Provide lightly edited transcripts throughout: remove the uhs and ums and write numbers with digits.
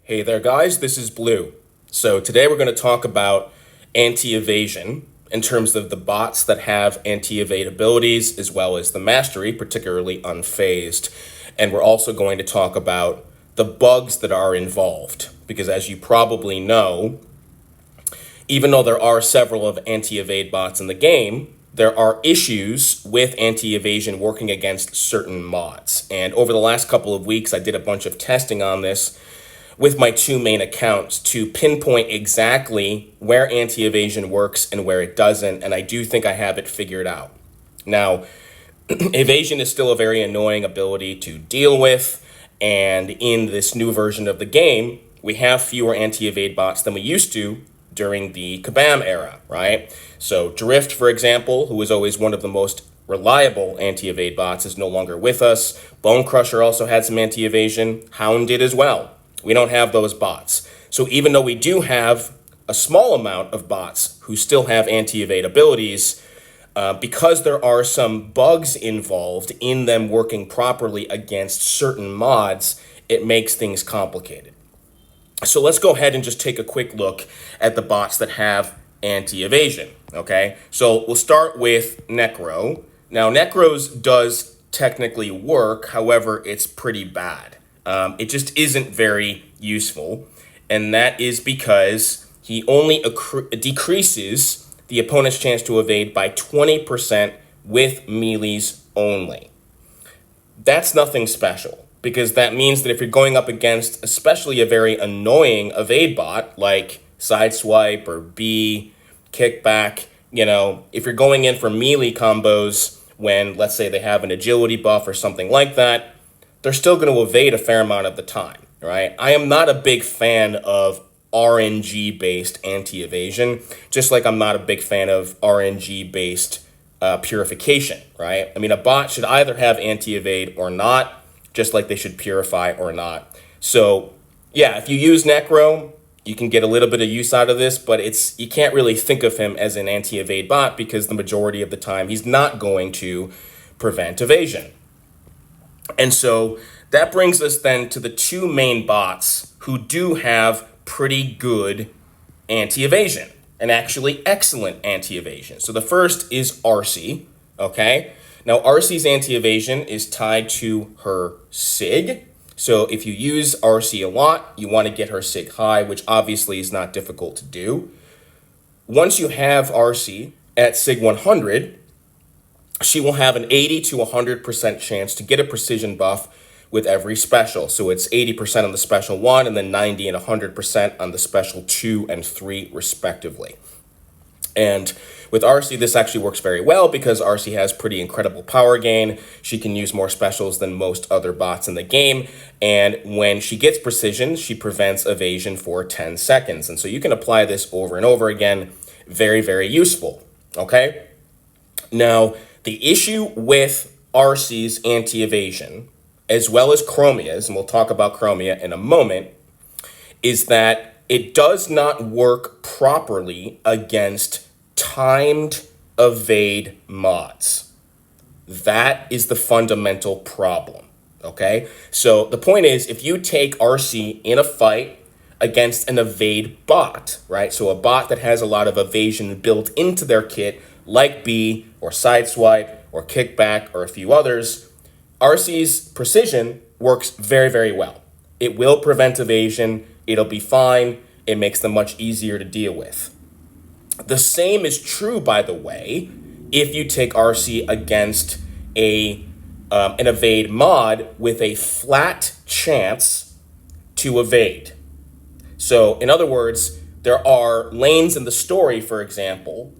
Hey there guys, this is Blue. So today we're going to talk about anti-evasion in terms of the bots that have anti-evade abilities as well as the mastery, particularly Unfazed. And we're also going to talk about the bugs that are involved because as you probably know, even though there are several of anti-evade bots in the game, there are issues with anti-evasion working against certain mods. And over the last couple of weeks, I did a bunch of testing on this with my two main accounts to pinpoint exactly where anti-evasion works and where it doesn't, and I do think I have it figured out. Now, evasion is still a very annoying ability to deal with, and in this new version of the game, we have fewer anti-evade bots than we used to during the Kabam era, right? So Drift, for example, who was always one of the most reliable anti-evade bots, is no longer with us. Bone Crusher also had some anti-evasion. Hound did as well. We don't have those bots. So even though we do have a small amount of bots who still have anti-evade abilities, because there are some bugs involved in them working properly against certain mods, it makes things complicated. So let's go ahead and just take a quick look at the bots that have anti-evasion, okay? So we'll start with Necro. Now, Necro's does technically work, however, it's pretty bad. It just isn't very useful, and that is because he only decreases the opponent's chance to evade by 20% with melees only. That's nothing special, because that means that if you're going up against especially a very annoying evade bot like Sideswipe or B, Kickback, if you're going in for melee combos when, let's say, they have an agility buff or something like that, they're still going to evade a fair amount of the time, right? I am not a big fan of RNG-based anti-evasion, just like I'm not a big fan of RNG-based purification, right? I mean, a bot should either have anti-evade or not, just like they should purify or not. So, yeah, if you use Necro, you can get a little bit of use out of this, but you can't really think of him as an anti-evade bot because the majority of the time he's not going to prevent evasion. And so that brings us then to the two main bots who do have pretty good anti-evasion, and actually excellent anti-evasion. So the first is Arcee, okay? Now Arcee's anti-evasion is tied to her SIG. So if you use Arcee a lot, you want to get her SIG high, which obviously is not difficult to do. Once you have Arcee at SIG 100, she will have an 80 to 100% chance to get a precision buff with every special. So it's 80% on the special 1 and then 90 and 100% on the special 2 and 3 respectively. And with Arcee, this actually works very well because Arcee has pretty incredible power gain. She can use more specials than most other bots in the game. And when she gets precision, she prevents evasion for 10 seconds. And so you can apply this over and over again. Very, very useful. Okay? Now, the issue with Arcee's anti-evasion, as well as Chromia's, and we'll talk about Chromia in a moment, is that it does not work properly against timed evade mods. That is the fundamental problem, okay? So the point is, if you take Arcee in a fight against an evade bot, right? So a bot that has a lot of evasion built into their kit, like B or Sideswipe or Kickback or a few others, Arcee's precision works very, very well. It will prevent evasion. It'll be fine. It makes them much easier to deal with. The same is true, by the way, if you take Arcee against an evade mod with a flat chance to evade. So, in other words, there are lanes in the story, for example,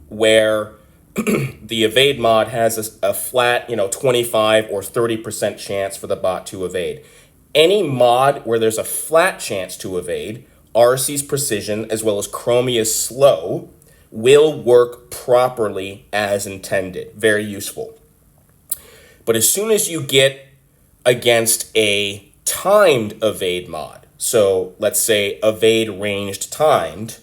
where the evade mod has a flat, 25 or 30% chance for the bot to evade. Any mod where there's a flat chance to evade, Arcee's precision as well as Chromia's slow will work properly as intended. Very useful. But as soon as you get against a timed evade mod, so let's say evade ranged timed,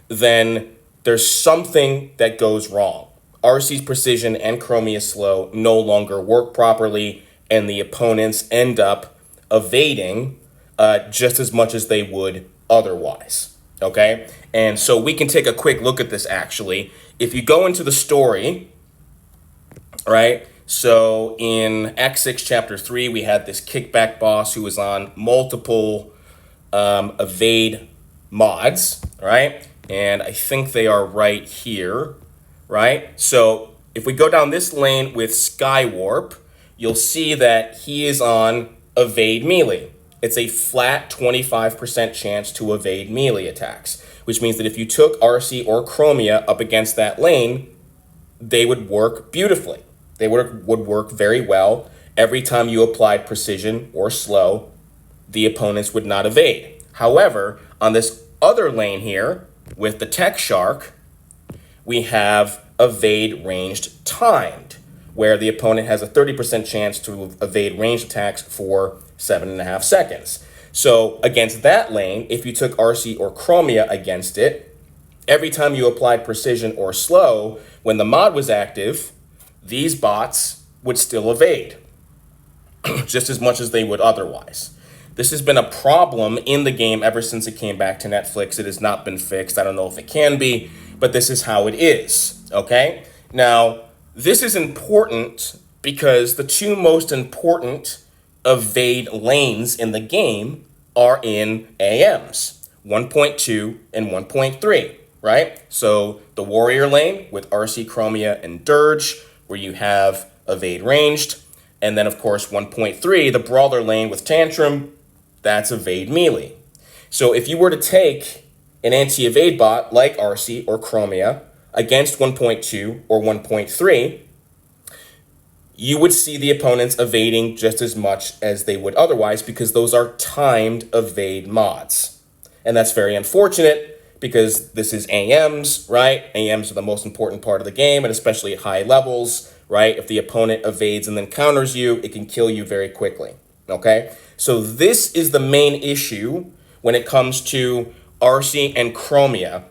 then there's something that goes wrong. Arcee's precision and Chromia's slow no longer work properly, and the opponents end up evading just as much as they would otherwise. Okay? And so we can take a quick look at this actually. If you go into the story, right? So in Act 6, Chapter 3, we had this kickback boss who was on multiple evade mods, right? And I think they are right here, right? So if we go down this lane with Skywarp, you'll see that he is on evade melee. It's a flat 25% chance to evade melee attacks, which means that if you took RC or Chromia up against that lane, they would work beautifully. They would work very well. Every time you applied precision or slow, the opponents would not evade. However, on this other lane here, with the Tech Shark, we have evade ranged timed, where the opponent has a 30% chance to evade ranged attacks for 7.5 seconds. So against that lane, if you took RC or Chromia against it, every time you applied precision or slow, when the mod was active, these bots would still evade just as much as they would otherwise. This has been a problem in the game ever since it came back to Netflix. It has not been fixed. I don't know if it can be, but this is how it is, okay? Now, this is important because the two most important evade lanes in the game are in AMs, 1.2 and 1.3, right? So the warrior lane with RC, Chromia, and Dirge, where you have evade ranged, and then of course 1.3, the brawler lane with Tantrum, that's evade melee. So if you were to take an anti-evade bot like RC or Chromia against 1.2 or 1.3, you would see the opponents evading just as much as they would otherwise because those are timed evade mods. And that's very unfortunate because this is AMs, right? AMs are the most important part of the game, and especially at high levels, right? If the opponent evades and then counters you, it can kill you very quickly, okay? So this is the main issue when it comes to RC and Chromia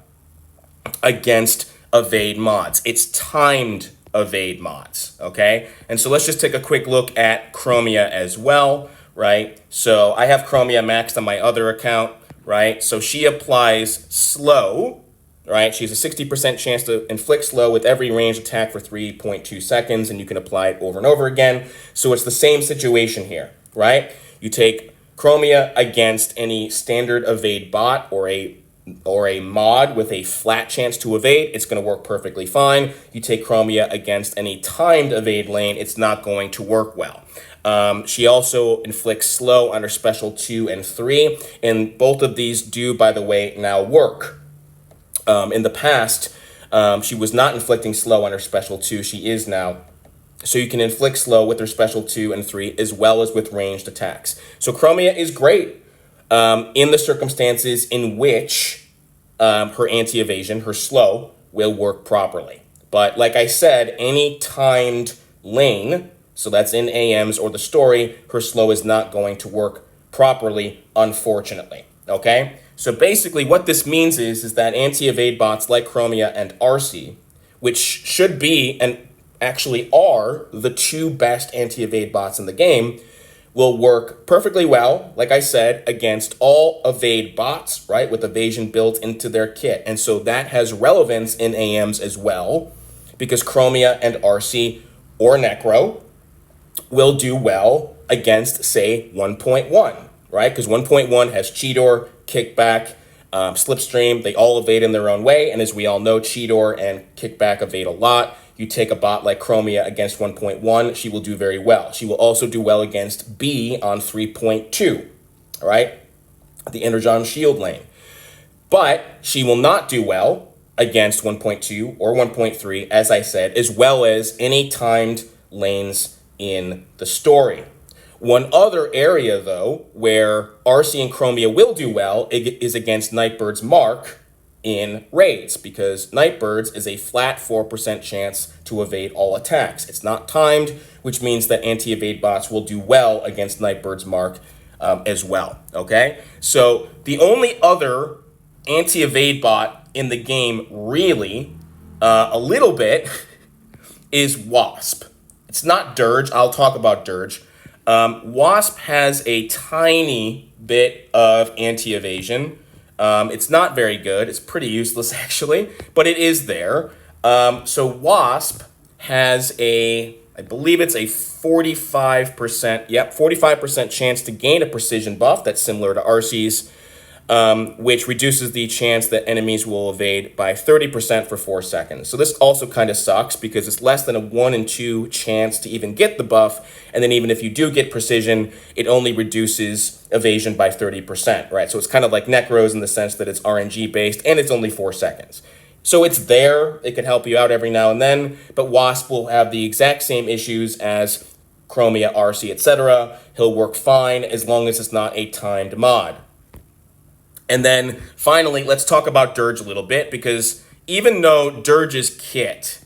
against evade mods. It's timed evade mods, okay? And so let's just take a quick look at Chromia as well, right? So I have Chromia maxed on my other account, right? So she applies slow, right? She has a 60% chance to inflict slow with every ranged attack for 3.2 seconds, and you can apply it over and over again. So it's the same situation here, right? You take Chromia against any standard evade bot or a mod with a flat chance to evade, it's going to work perfectly fine. You take Chromia against any timed evade lane, it's not going to work well. She also inflicts slow on her special 2 and 3, and both of these do, by the way, now work. In the past, she was not inflicting slow on her special 2. She is now. So you can inflict slow with her special 2 and 3 as well as with ranged attacks. So Chromia is great in the circumstances in which her anti-evasion, her slow, will work properly. But like I said, any timed lane, so that's in AMs or the story, her slow is not going to work properly, unfortunately, okay? So basically what this means is that anti-evade bots like Chromia and RC, which should be and actually are the two best anti-evade bots in the game, will work perfectly well, like I said, against all evade bots, right, with evasion built into their kit. And so that has relevance in AMs as well, because Chromia and RC or Necro will do well against, say, 1.1, right? Because 1.1 has Cheetor, Kickback, Slipstream. They all evade in their own way. And as we all know, Cheetor and Kickback evade a lot. You take a bot like Chromia against 1.1, she will do very well. She will also do well against B on 3.2, all right? The Energon Shield lane. But she will not do well against 1.2 or 1.3, as I said, as well as any timed lanes in the story. One other area, though, where RC and Chromia will do well is against Nightbird's Mark in raids, because Nightbird's is a flat 4% chance to evade all attacks. It's not timed, which means that anti-evade bots will do well against Nightbird's Mark as well, okay? So the only other anti-evade bot in the game, really, a little bit, is Wasp. It's not Dirge. I'll talk about Dirge. Wasp has a tiny bit of anti-evasion. It's not very good. It's pretty useless, actually, but it is there. So Wasp has I believe it's a 45%, 45% chance to gain a precision buff that's similar to RC's, which reduces the chance that enemies will evade by 30% for 4 seconds. So this also kind of sucks because it's less than a 1 in 2 chance to even get the buff. And then even if you do get precision, it only reduces evasion by 30%, right? So it's kind of like Necros in the sense that it's RNG based and it's only 4 seconds. So it's there. It can help you out every now and then, but Wasp will have the exact same issues as Chromia, RC, etc. He'll work fine as long as it's not a timed mod. And then finally, let's talk about Dirge a little bit, because even though Dirge's kit,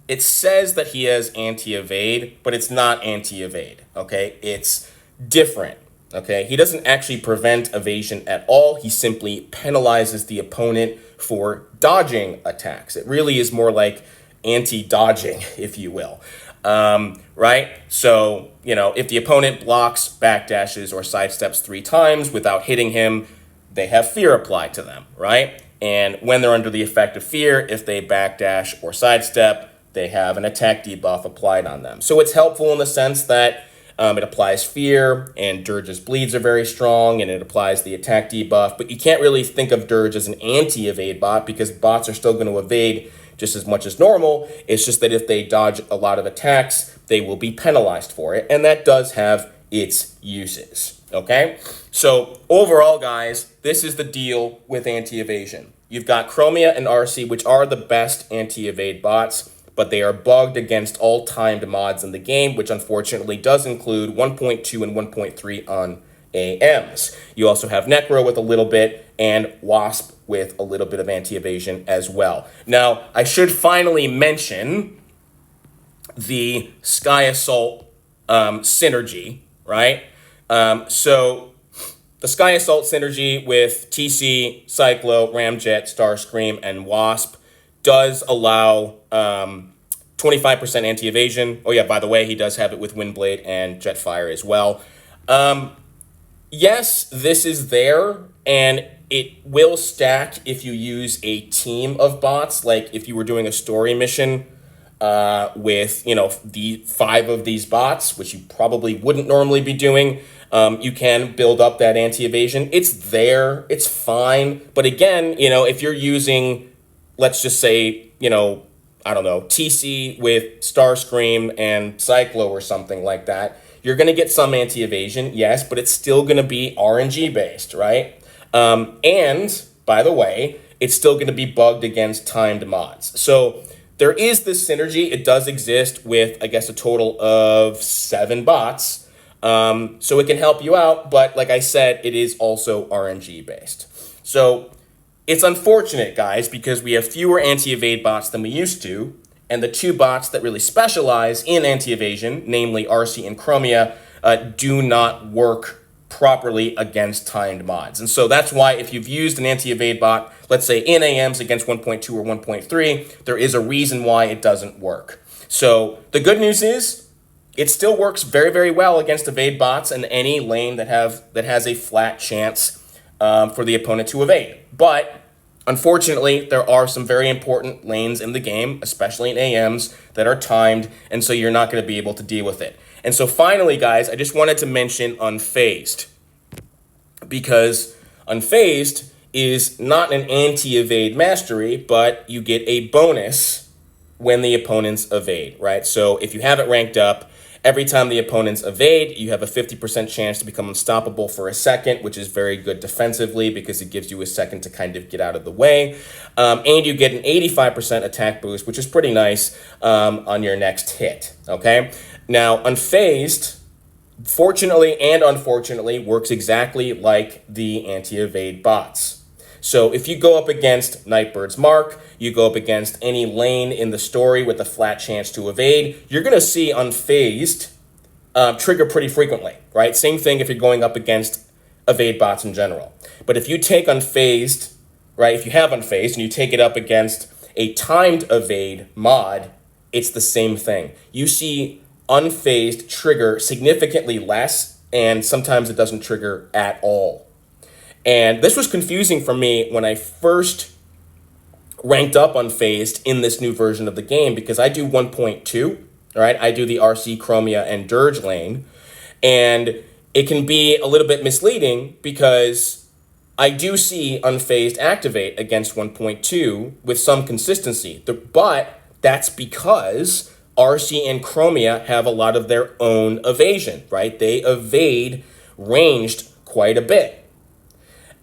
it says that he has anti-evade, but it's not anti-evade, okay? It's different, okay? He doesn't actually prevent evasion at all. He simply penalizes the opponent for dodging attacks. It really is more like anti-dodging, if you will, right? So, if the opponent blocks, backdashes, or sidesteps 3 times without hitting him, they have fear applied to them, right? And when they're under the effect of fear, if they backdash or sidestep, they have an attack debuff applied on them. So it's helpful in the sense that it applies fear, and Dirge's bleeds are very strong, and it applies the attack debuff. But you can't really think of Dirge as an anti-evade bot, because bots are still going to evade just as much as normal. It's just that if they dodge a lot of attacks, they will be penalized for it, and that does have its uses, okay? So overall, guys, this is the deal with anti-evasion. You've got Chromia and RC, which are the best anti-evade bots, but they are bugged against all timed mods in the game, which unfortunately does include 1.2 and 1.3 on AMs. You also have Necro with a little bit, and Wasp with a little bit of anti-evasion as well. Now, I should finally mention the Sky Assault synergy, right? So the Sky Assault synergy with TC, Cyclo, Ramjet, Starscream, and Wasp does allow 25% anti-evasion. Oh yeah, by the way, he does have it with Windblade and Jetfire as well. Yes, this is there, and it will stack if you use a team of bots. Like if you were doing a story mission with, the 5 of these bots, which you probably wouldn't normally be doing, you can build up that anti-evasion. It's there, it's fine. But again, if you're using, let's just say, I don't know, TC with Starscream and Cyclo or something like that, you're going to get some anti-evasion, yes, but it's still going to be RNG based, right? And, by the way, it's still going to be bugged against timed mods. So there is this synergy. It does exist with, I guess, a total of 7 bots. So it can help you out, but like I said, it is also RNG based. So it's unfortunate, guys, because we have fewer anti-evade bots than we used to, and the 2 bots that really specialize in anti-evasion, namely RC and Chromia, do not work properly against timed mods. And so that's why if you've used an anti-evade bot, let's say in AMs against 1.2 or 1.3, there is a reason why it doesn't work. So the good news is it still works very, very well against evade bots and any lane that has a flat chance for the opponent to evade. But unfortunately, there are some very important lanes in the game, especially in AMs, that are timed, and so you're not going to be able to deal with it. And so finally, guys, I just wanted to mention Unfazed, because Unfazed is not an anti-evade mastery, but you get a bonus when the opponents evade, right? So if you have it ranked up, every time the opponents evade, you have a 50% chance to become unstoppable for a second, which is very good defensively because it gives you a second to kind of get out of the way. And you get an 85% attack boost, which is pretty nice on your next hit, okay? Now, Unfazed, fortunately and unfortunately, works exactly like the anti-evade bots. So if you go up against Nightbird's Mark, you go up against any lane in the story with a flat chance to evade, you're going to see Unfazed trigger pretty frequently, right? Same thing if you're going up against evade bots in general. But if you take Unfazed, right, if you have Unfazed and you take it up against a timed evade mod, it's the same thing. You see Unfazed trigger significantly less, and sometimes it doesn't trigger at all. And this was confusing for me when I first ranked up Unfazed in this new version of the game, because I do 1.2, right? I do the RC, Chromia, and Dirge lane. And it can be a little bit misleading because I do see Unfazed activate against 1.2 with some consistency. But that's because RC and Chromia have a lot of their own evasion, right? They evade ranged quite a bit.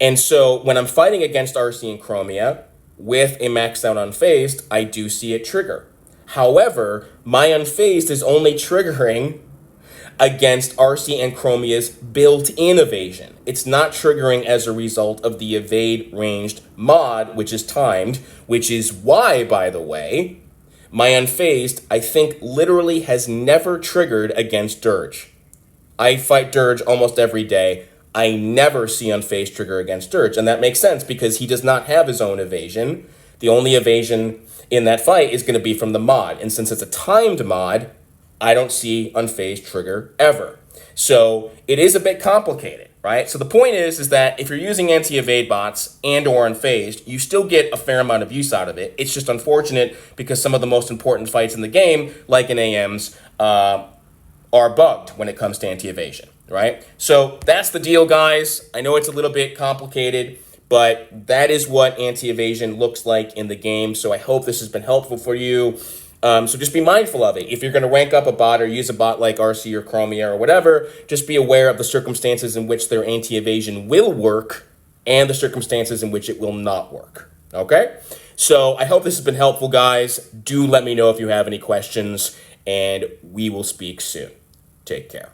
And so when I'm fighting against RC and Chromia with a maxed out Unfazed, I do see it trigger. However, my Unfazed is only triggering against RC and Chromia's built-in evasion. It's not triggering as a result of the evade ranged mod, which is timed, which is why, by the way, my Unfazed, I think, literally has never triggered against Dirge. I fight Dirge almost every day. I never see Unfazed trigger against Dirge, and that makes sense because he does not have his own evasion. The only evasion in that fight is going to be from the mod, and since it's a timed mod, I don't see Unfazed trigger ever. So it is a bit complicated, right? So the point is that if you're using anti-evade bots and or Unfazed, you still get a fair amount of use out of it. It's just unfortunate because some of the most important fights in the game, like in AMs, are bugged when it comes to anti-evasion, right? So that's the deal, guys. I know it's a little bit complicated, but that is what anti-evasion looks like in the game. So I hope this has been helpful for you. So just be mindful of it. If you're going to rank up a bot or use a bot like RC or Chromia or whatever, just be aware of the circumstances in which their anti-evasion will work and the circumstances in which it will not work. Okay? So I hope this has been helpful, guys. Do let me know if you have any questions, and we will speak soon. Take care.